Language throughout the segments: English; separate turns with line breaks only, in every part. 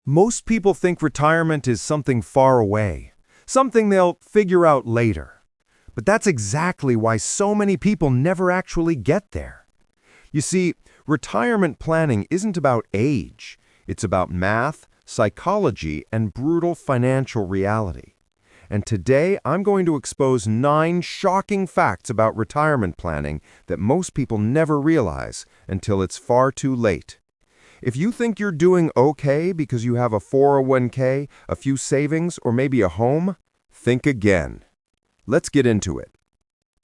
Most people think retirement is something far away, something they'll figure out later. But that's exactly why so many people never actually get there. You see, retirement planning isn't about age. It's about math, psychology, and brutal financial reality. And today, I'm going to expose 9 shocking facts about retirement planning that most people never realize until it's far too late. If you think you're doing okay because you have a 401k, a few savings, or maybe a home, think again. Let's get into it.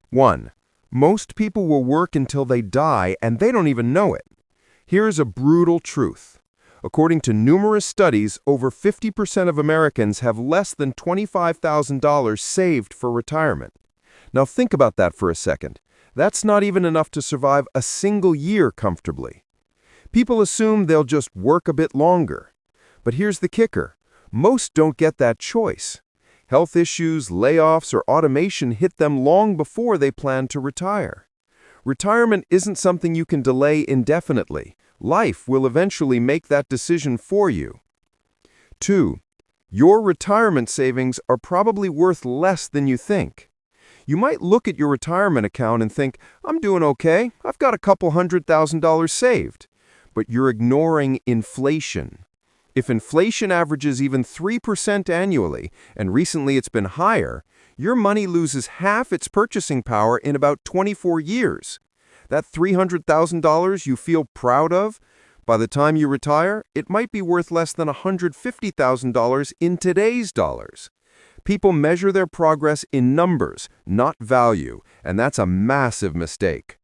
1. Most people will work until they die and they don't even know it. Here's a brutal truth. According to numerous studies, over 50% of Americans have less than $25,000 saved for retirement. Now think about that for a second. That's not even enough to survive a single year comfortably. People assume they'll just work a bit longer. But here's the kicker. Most don't get that choice. Health issues, layoffs, or automation hit them long before they plan to retire. Retirement isn't something you can delay indefinitely. Life will eventually make that decision for you. 2. Your retirement savings are probably worth less than you think. You might look at your retirement account and think, I'm doing okay, I've got a couple $100,000 saved. But you're ignoring inflation. If inflation averages even 3% annually, and recently it's been higher, your money loses half its purchasing power in about 24 years. That $300,000 you feel proud of, by the time you retire, it might be worth less than $150,000 in today's dollars. People measure their progress in numbers, not value, and that's a massive mistake.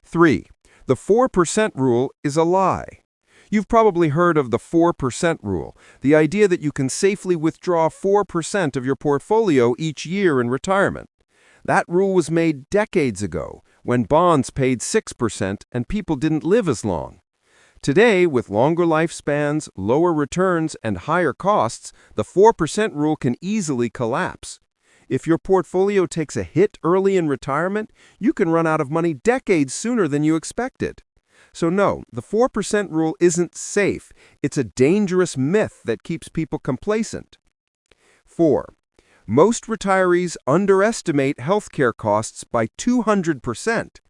3. The 4% rule is a lie. You've probably heard of the 4% rule, the idea that you can safely withdraw 4% of your portfolio each year in retirement. That rule was made decades ago, when bonds paid 6% and people didn't live as long. Today, with longer lifespans, lower returns, and higher costs, the 4% rule can easily collapse. If your portfolio takes a hit early in retirement, you can run out of money decades sooner than you expected. So no, the 4% rule isn't safe. It's a dangerous myth that keeps people complacent. 4. Most retirees underestimate healthcare costs by 200%.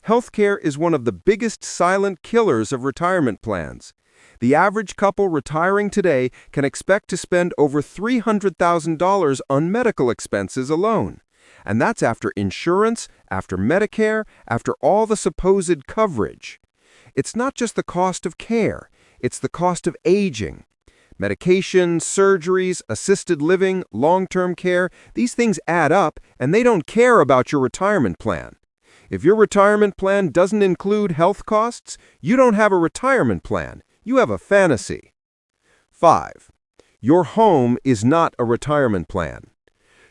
Healthcare is one of the biggest silent killers of retirement plans. The average couple retiring today can expect to spend over $300,000 on medical expenses alone. And that's after insurance, after Medicare, after all the supposed coverage. It's not just the cost of care, it's the cost of aging. Medication, surgeries, assisted living, long-term care, these things add up and they don't care about your retirement plan. If your retirement plan doesn't include health costs, you don't have a retirement plan. You have a fantasy. 5. Your home is not a retirement plan.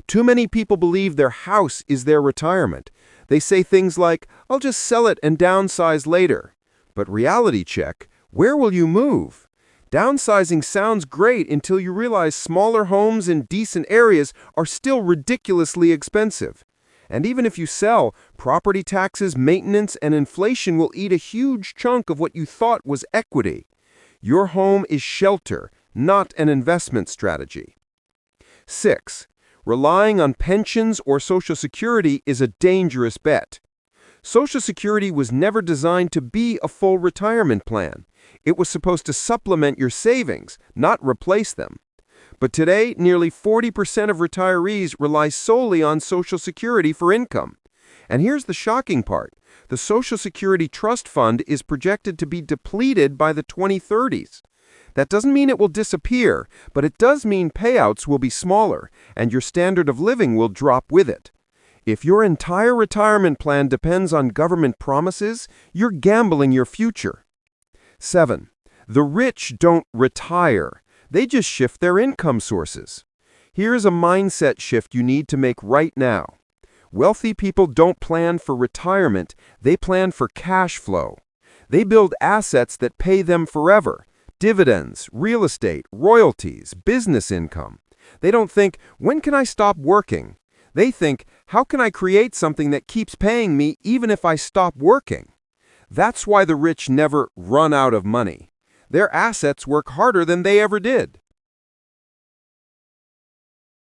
Too many people believe their house is their retirement. They say things like, I'll just sell it and downsize later. But reality check, where will you move? Downsizing sounds great until you realize smaller homes in decent areas are still ridiculously expensive. And even if you sell, property taxes, maintenance, and inflation will eat a huge chunk of what you thought was equity. Your home is shelter, not an investment strategy. 6. Relying on pensions or Social Security is a dangerous bet. Social Security was never designed to be a full retirement plan. It was supposed to supplement your savings, not replace them. But today, nearly 40% of retirees rely solely on Social Security for income. And here's the shocking part. The Social Security Trust Fund is projected to be depleted by the 2030s. That doesn't mean it will disappear, but it does mean payouts will be smaller, and your standard of living will drop with it. If your entire retirement plan depends on government promises, you're gambling your future. 7. The rich don't retire. They just shift their income sources. Here's a mindset shift you need to make right now. Wealthy people don't plan for retirement, they plan for cash flow. They build assets that pay them forever. Dividends, real estate, royalties, business income. They don't think, when can I stop working? They think, how can I create something that keeps paying me even if I stop working? That's why the rich never run out of money.
Their assets work harder than they ever did.